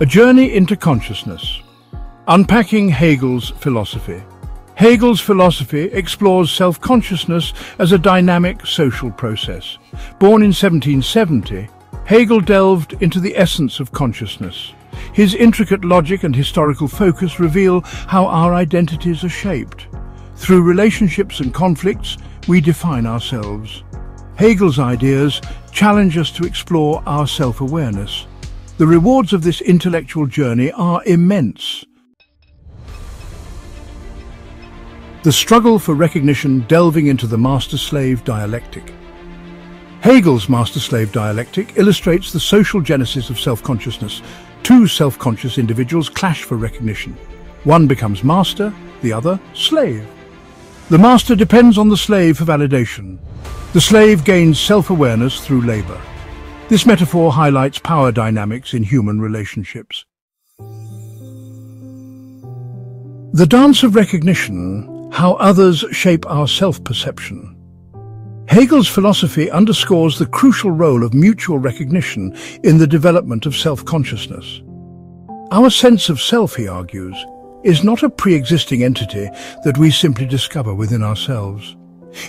A journey into consciousness. Unpacking Hegel's philosophy. Hegel's philosophy explores self-consciousness as a dynamic social process. Born in 1770, Hegel delved into the essence of consciousness. His intricate logic and historical focus reveal how our identities are shaped. Through relationships and conflicts, we define ourselves. Hegel's ideas challenge us to explore our self-awareness. The rewards of this intellectual journey are immense. The struggle for recognition, delving into the master-slave dialectic. Hegel's master-slave dialectic illustrates the social genesis of self-consciousness. Two self-conscious individuals clash for recognition. One becomes master, the other slave. The master depends on the slave for validation. The slave gains self-awareness through labor. This metaphor highlights power dynamics in human relationships. The dance of recognition, how others shape our self-perception. Hegel's philosophy underscores the crucial role of mutual recognition in the development of self-consciousness. Our sense of self, he argues, is not a pre-existing entity that we simply discover within ourselves.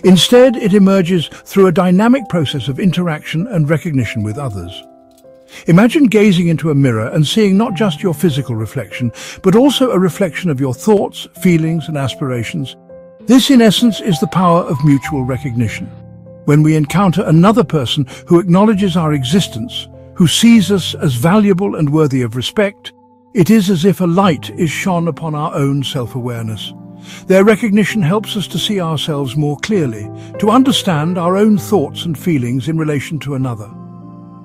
Instead, it emerges through a dynamic process of interaction and recognition with others. Imagine gazing into a mirror and seeing not just your physical reflection, but also a reflection of your thoughts, feelings, and aspirations. This, in essence, is the power of mutual recognition. When we encounter another person who acknowledges our existence, who sees us as valuable and worthy of respect, it is as if a light is shone upon our own self-awareness. Their recognition helps us to see ourselves more clearly, to understand our own thoughts and feelings in relation to another.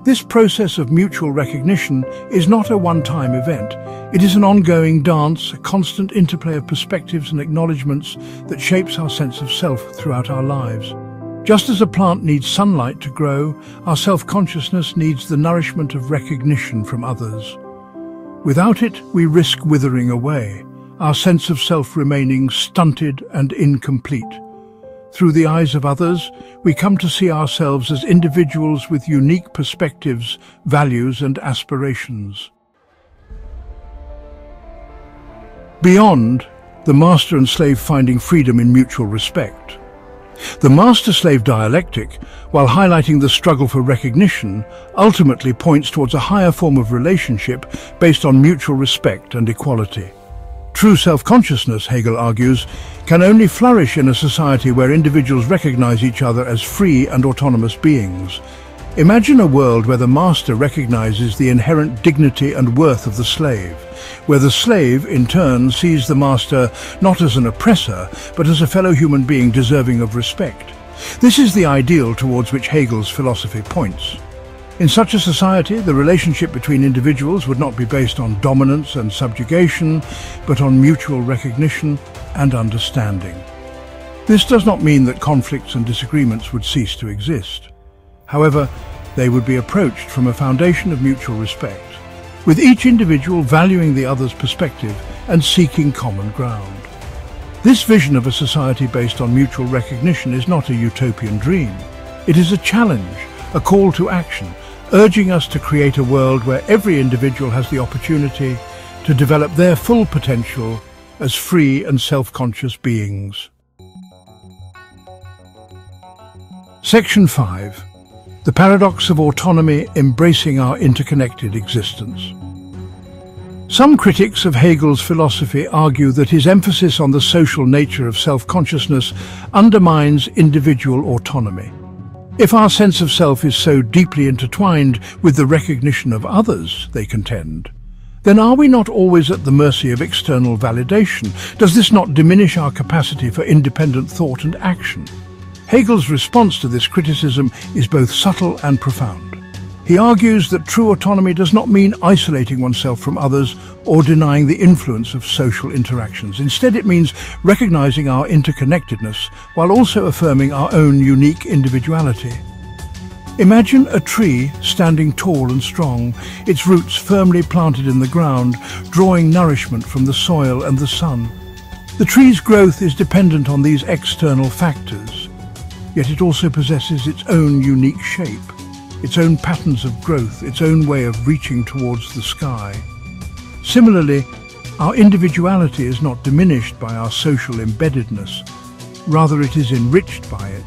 This process of mutual recognition is not a one-time event. It is an ongoing dance, a constant interplay of perspectives and acknowledgements that shapes our sense of self throughout our lives. Just as a plant needs sunlight to grow, our self-consciousness needs the nourishment of recognition from others. Without it, we risk withering away, our sense of self remaining stunted and incomplete. Through the eyes of others, we come to see ourselves as individuals with unique perspectives, values, and aspirations. Beyond, the master and slave finding freedom in mutual respect. The master-slave dialectic, while highlighting the struggle for recognition, ultimately points towards a higher form of relationship based on mutual respect and equality. True self-consciousness, Hegel argues, can only flourish in a society where individuals recognize each other as free and autonomous beings. Imagine a world where the master recognizes the inherent dignity and worth of the slave, where the slave, in turn, sees the master not as an oppressor, but as a fellow human being deserving of respect. This is the ideal towards which Hegel's philosophy points. In such a society, the relationship between individuals would not be based on dominance and subjugation, but on mutual recognition and understanding. This does not mean that conflicts and disagreements would cease to exist. However, they would be approached from a foundation of mutual respect, with each individual valuing the other's perspective and seeking common ground. This vision of a society based on mutual recognition is not a utopian dream. It is a challenge, a call to action, urging us to create a world where every individual has the opportunity to develop their full potential as free and self-conscious beings. Section 5. The paradox of autonomy, embracing our interconnected existence. Some critics of Hegel's philosophy argue that his emphasis on the social nature of self-consciousness undermines individual autonomy. If our sense of self is so deeply intertwined with the recognition of others, they contend, then are we not always at the mercy of external validation? Does this not diminish our capacity for independent thought and action? Hegel's response to this criticism is both subtle and profound. He argues that true autonomy does not mean isolating oneself from others or denying the influence of social interactions. Instead, it means recognizing our interconnectedness while also affirming our own unique individuality. Imagine a tree standing tall and strong, its roots firmly planted in the ground, drawing nourishment from the soil and the sun. The tree's growth is dependent on these external factors, yet it also possesses its own unique shape, its own patterns of growth, its own way of reaching towards the sky. Similarly, our individuality is not diminished by our social embeddedness. Rather, it is enriched by it.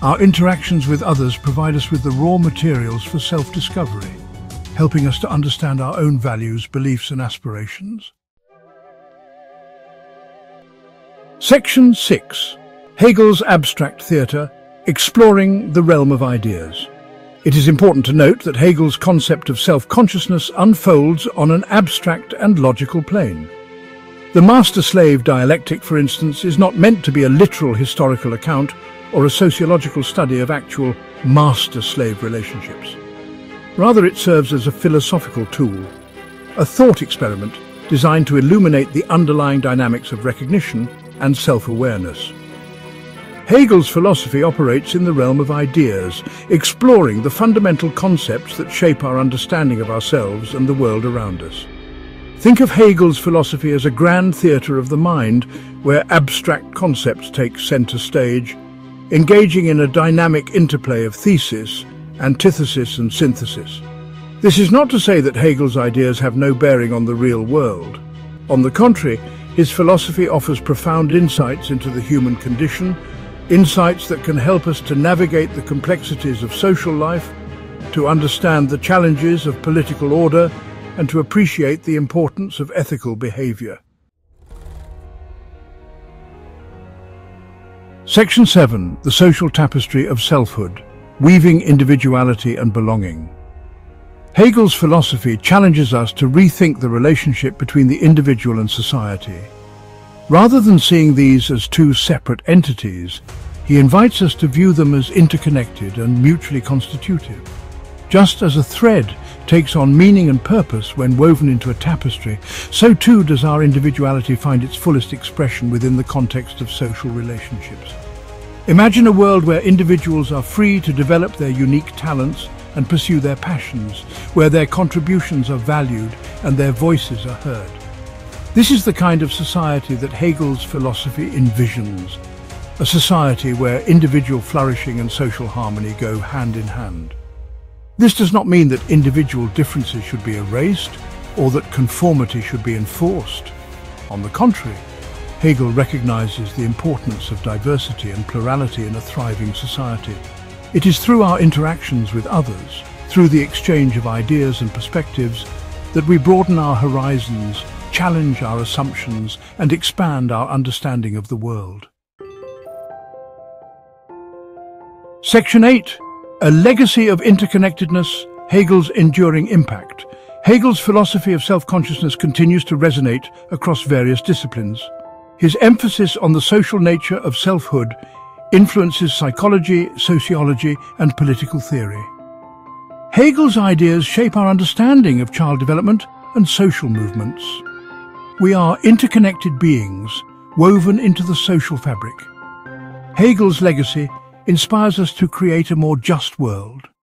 Our interactions with others provide us with the raw materials for self-discovery, helping us to understand our own values, beliefs and aspirations. Section 6. Hegel's Abstract Theatre, Exploring the Realm of Ideas. It is important to note that Hegel's concept of self-consciousness unfolds on an abstract and logical plane. The master-slave dialectic, for instance, is not meant to be a literal historical account or a sociological study of actual master-slave relationships. Rather, it serves as a philosophical tool, a thought experiment designed to illuminate the underlying dynamics of recognition and self-awareness. Hegel's philosophy operates in the realm of ideas, exploring the fundamental concepts that shape our understanding of ourselves and the world around us. Think of Hegel's philosophy as a grand theatre of the mind, where abstract concepts take center stage, engaging in a dynamic interplay of thesis, antithesis and synthesis. This is not to say that Hegel's ideas have no bearing on the real world. On the contrary, his philosophy offers profound insights into the human condition, insights that can help us to navigate the complexities of social life, to understand the challenges of political order, and to appreciate the importance of ethical behavior. Section 7. The Social Tapestry of Selfhood, Weaving Individuality and Belonging. Hegel's philosophy challenges us to rethink the relationship between the individual and society. Rather than seeing these as two separate entities, he invites us to view them as interconnected and mutually constitutive. Just as a thread takes on meaning and purpose when woven into a tapestry, so too does our individuality find its fullest expression within the context of social relationships. Imagine a world where individuals are free to develop their unique talents and pursue their passions, where their contributions are valued and their voices are heard. This is the kind of society that Hegel's philosophy envisions, a society where individual flourishing and social harmony go hand in hand. This does not mean that individual differences should be erased or that conformity should be enforced. On the contrary, Hegel recognizes the importance of diversity and plurality in a thriving society. It is through our interactions with others, through the exchange of ideas and perspectives, that we broaden our horizons, challenge our assumptions, and expand our understanding of the world. Section 8. A Legacy of Interconnectedness, Hegel's Enduring Impact. Hegel's philosophy of self-consciousness continues to resonate across various disciplines. His emphasis on the social nature of selfhood influences psychology, sociology, and political theory. Hegel's ideas shape our understanding of child development and social movements. We are interconnected beings, woven into the social fabric. Hegel's legacy inspires us to create a more just world,